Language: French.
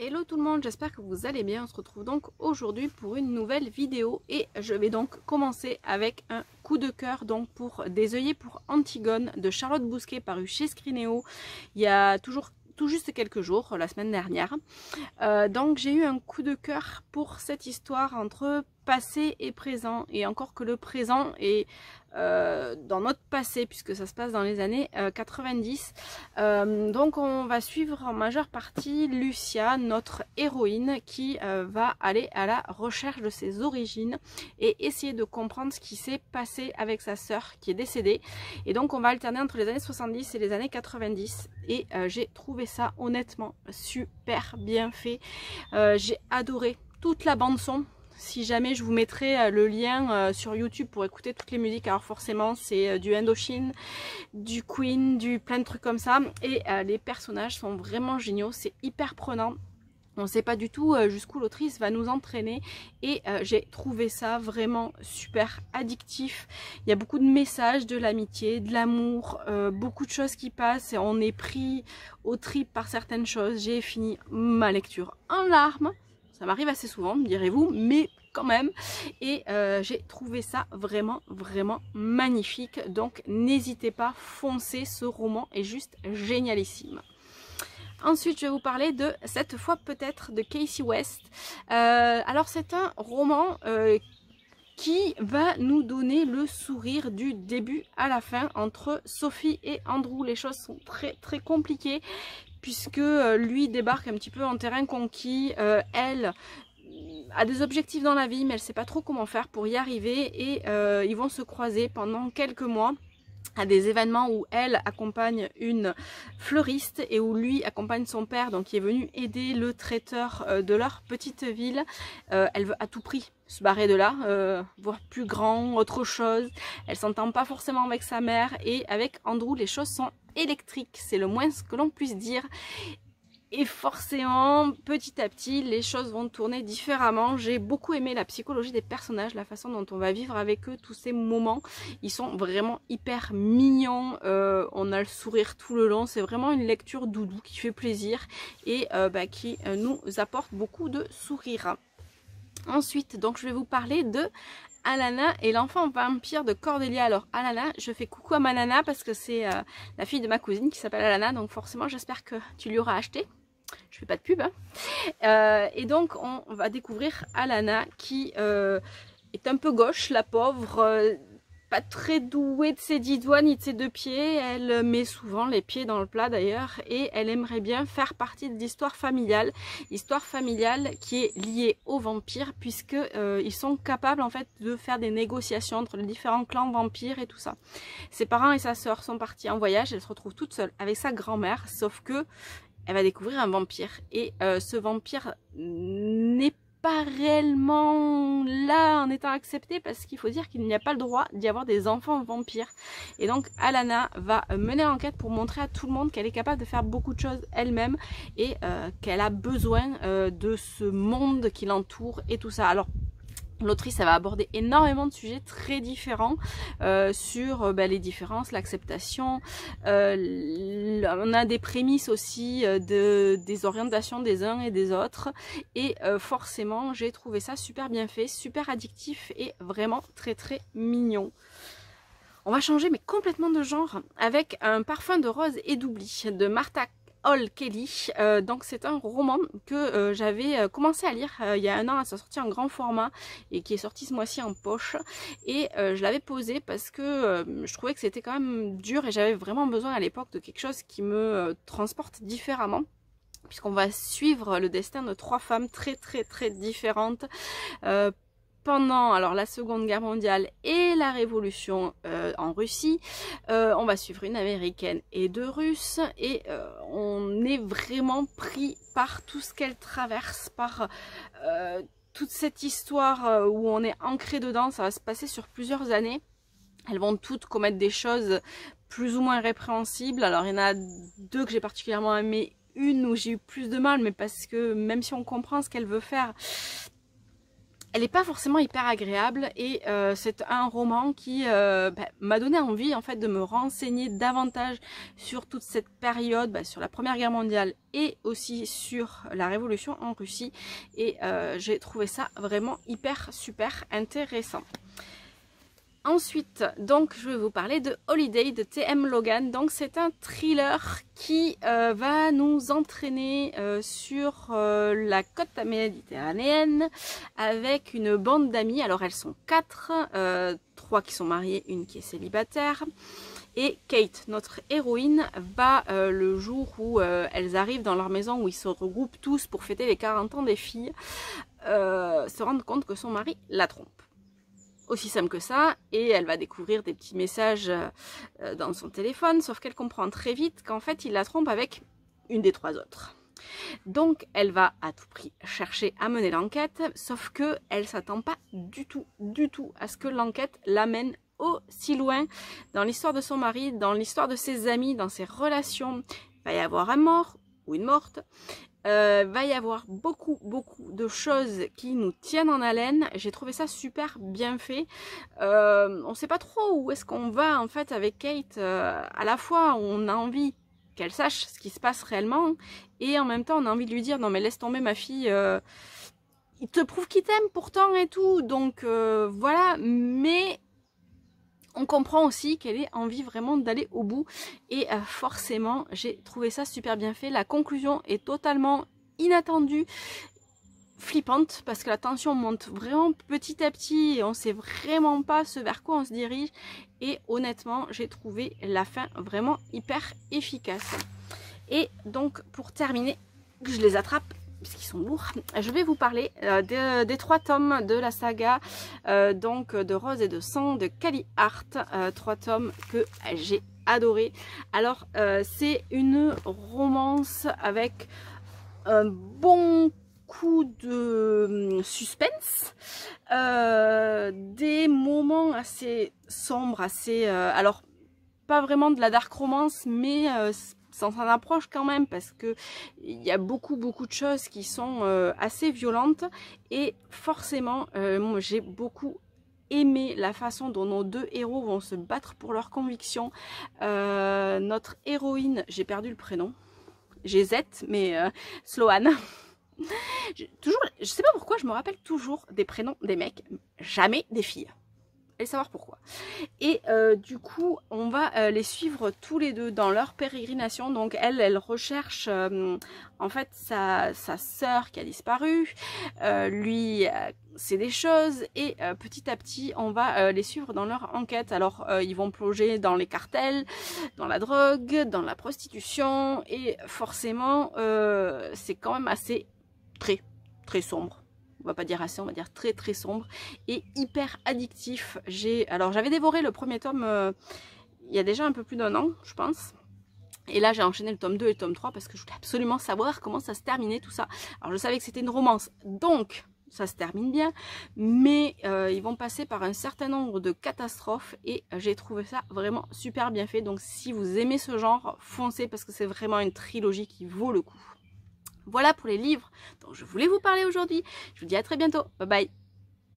Hello tout le monde, j'espère que vous allez bien. On se retrouve donc aujourd'hui pour une nouvelle vidéo et je vais donc commencer avec un coup de cœur donc pour Des œillets pour Antigone de Charlotte Bousquet paru chez Scrinéo il y a tout juste quelques jours, la semaine dernière. Donc j'ai eu un coup de cœur pour cette histoire entre passé et présent, et encore que le présent est dans notre passé puisque ça se passe dans les années 90. Donc on va suivre en majeure partie Lucia, notre héroïne, qui va aller à la recherche de ses origines et essayer de comprendre ce qui s'est passé avec sa sœur qui est décédée. Et donc on va alterner entre les années 70 et les années 90 et j'ai trouvé ça honnêtement super bien fait. J'ai adoré toute la bande son. Si jamais je vous mettrai le lien sur YouTube pour écouter toutes les musiques, alors forcément c'est du Indochine, du Queen, du plein de trucs comme ça, et les personnages sont vraiment géniaux, c'est hyper prenant. On ne sait pas du tout jusqu'où l'autrice va nous entraîner et j'ai trouvé ça vraiment super addictif. Il y a beaucoup de messages, de l'amitié, de l'amour, beaucoup de choses qui passent et on est pris au trip par certaines choses. J'ai fini ma lecture en larmes. Ça m'arrive assez souvent, me direz-vous, mais quand même. Et j'ai trouvé ça vraiment magnifique. Donc n'hésitez pas, foncez, ce roman est juste génialissime. Ensuite, je vais vous parler de Cette fois peut-être de Kasie West. Alors c'est un roman qui va nous donner le sourire du début à la fin entre Sophie et Andrew. Les choses sont très compliquées puisque lui débarque un petit peu en terrain conquis, elle a des objectifs dans la vie mais elle ne sait pas trop comment faire pour y arriver et ils vont se croiser pendant quelques mois à des événements où elle accompagne une fleuriste et où lui accompagne son père, donc qui est venu aider le traiteur de leur petite ville. Elle veut à tout prix se barrer de là, voir plus grand, autre chose. Elle s'entend pas forcément avec sa mère et avec Andrew les choses sont électriques, c'est le moins que l'on puisse dire. Et forcément, petit à petit, les choses vont tourner différemment. J'ai beaucoup aimé la psychologie des personnages, la façon dont on va vivre avec eux tous ces moments. Ils sont vraiment hyper mignons. On a le sourire tout le long. C'est vraiment une lecture doudou qui fait plaisir et qui nous apporte beaucoup de sourire. Ensuite, donc je vais vous parler de Alana et l'enfant vampire de Cordelia. Alors Alana, je fais coucou à ma nana parce que c'est la fille de ma cousine qui s'appelle Alana, donc forcément j'espère que tu lui auras acheté. Je fais pas de pub hein. Et donc on va découvrir Alana qui est un peu gauche, la pauvre, pas très douée de ses 10 doigts ni de ses 2 pieds. Elle met souvent les pieds dans le plat d'ailleurs et elle aimerait bien faire partie de l'histoire familiale. Histoire familiale qui est liée aux vampires puisque ils sont capables en fait de faire des négociations entre les différents clans vampires et tout ça. Ses parents et sa sœur sont partis en voyage, elle se retrouve toute seule avec sa grand-mère, sauf que elle va découvrir un vampire et ce vampire n'est pas réellement là en étant accepté parce qu'il faut dire qu'il n'y a pas le droit d'y avoir des enfants vampires. Et donc Alana va mener l'enquête pour montrer à tout le monde qu'elle est capable de faire beaucoup de choses elle-même et qu'elle a besoin de ce monde qui l'entoure et tout ça. Alors l'autrice, elle va aborder énormément de sujets très différents sur les différences, l'acceptation. On a des prémices aussi des orientations des uns et des autres. Et forcément, j'ai trouvé ça super bien fait, super addictif et vraiment très mignon. On va changer mais complètement de genre avec Un parfum de rose et d'oubli de Martha Hall Kelly. Donc c'est un roman que j'avais commencé à lire il y a 1 an à sa sortie en grand format et qui est sorti ce mois-ci en poche et je l'avais posé parce que je trouvais que c'était quand même dur et j'avais vraiment besoin à l'époque de quelque chose qui me transporte différemment puisqu'on va suivre le destin de 3 femmes très différentes pendant alors la Seconde Guerre mondiale et la Révolution en Russie. On va suivre une Américaine et 2 Russes et on est vraiment pris par tout ce qu'elle traverse, par toute cette histoire où on est ancré dedans. Ça va se passer sur plusieurs années. Elles vont toutes commettre des choses plus ou moins répréhensibles. Alors il y en a 2 que j'ai particulièrement aimé, une où j'ai eu plus de mal, mais parce que même si on comprend ce qu'elle veut faire, elle n'est pas forcément hyper agréable et c'est un roman qui m'a donné envie en fait de me renseigner davantage sur toute cette période, sur la Première Guerre mondiale et aussi sur la Révolution en Russie, et j'ai trouvé ça vraiment super intéressant. Ensuite, donc, je vais vous parler de Holiday de T.M. Logan. Donc, c'est un thriller qui va nous entraîner sur la côte méditerranéenne avec une bande d'amis. Alors, elles sont 4, 3 qui sont mariées, une qui est célibataire. Et Kate, notre héroïne, va le jour où elles arrivent dans leur maison, où ils se regroupent tous pour fêter les 40 ans des filles, se rendre compte que son mari la trompe. Aussi simple que ça, et elle va découvrir des petits messages dans son téléphone, sauf qu'elle comprend très vite qu'en fait il la trompe avec une des 3 autres. Donc elle va à tout prix chercher à mener l'enquête, sauf que elle s'attend pas du tout à ce que l'enquête l'amène aussi loin dans l'histoire de son mari, dans l'histoire de ses amis, dans ses relations. Il va y avoir un mort ou une morte. Va y avoir beaucoup de choses qui nous tiennent en haleine. J'ai trouvé ça super bien fait. On sait pas trop où est-ce qu'on va en fait avec Kate. À la fois on a envie qu'elle sache ce qui se passe réellement, et en même temps on a envie de lui dire non mais laisse tomber ma fille, il te prouve qu'il t'aime pourtant et tout, donc voilà, mais on comprend aussi qu'elle ait envie vraiment d'aller au bout, et forcément j'ai trouvé ça super bien fait. La conclusion est totalement inattendue, flippante, parce que la tension monte vraiment petit à petit et on sait vraiment pas ce vers quoi on se dirige, et honnêtement j'ai trouvé la fin vraiment hyper efficace. Et donc pour terminer, que je les attrape puisqu'ils sont lourds, je vais vous parler des 3 tomes de la saga donc de Rose et de Sang de Kali Hart, 3 tomes que j'ai adoré. Alors c'est une romance avec un bon coup de suspense, des moments assez sombres, assez alors pas vraiment de la dark romance, mais ça s'en approche quand même, parce que il y a beaucoup de choses qui sont assez violentes, et forcément moi j'ai beaucoup aimé la façon dont nos 2 héros vont se battre pour leurs convictions. Notre héroïne, j'ai perdu le prénom, j'ai Z, mais Sloane. Je sais pas pourquoi je me rappelle toujours des prénoms des mecs, jamais des filles. Allez savoir pourquoi. Et du coup on va les suivre tous les deux dans leur pérégrination. Donc elle recherche en fait sa sœur qui a disparu, lui c'est des choses, et petit à petit on va les suivre dans leur enquête. Alors ils vont plonger dans les cartels, dans la drogue, dans la prostitution, et forcément c'est quand même assez très sombre. On va pas dire assez, on va dire très sombre et hyper addictif. Alors j'avais dévoré le premier tome il y a déjà un peu plus d'1 an, je pense. Et là j'ai enchaîné le tome 2 et le tome 3 parce que je voulais absolument savoir comment ça se terminait tout ça. Alors je savais que c'était une romance, donc ça se termine bien, mais ils vont passer par un certain nombre de catastrophes, et j'ai trouvé ça vraiment super bien fait. Donc si vous aimez ce genre, foncez, parce que c'est vraiment une trilogie qui vaut le coup. Voilà pour les livres dont je voulais vous parler aujourd'hui. Je vous dis à très bientôt. Bye bye.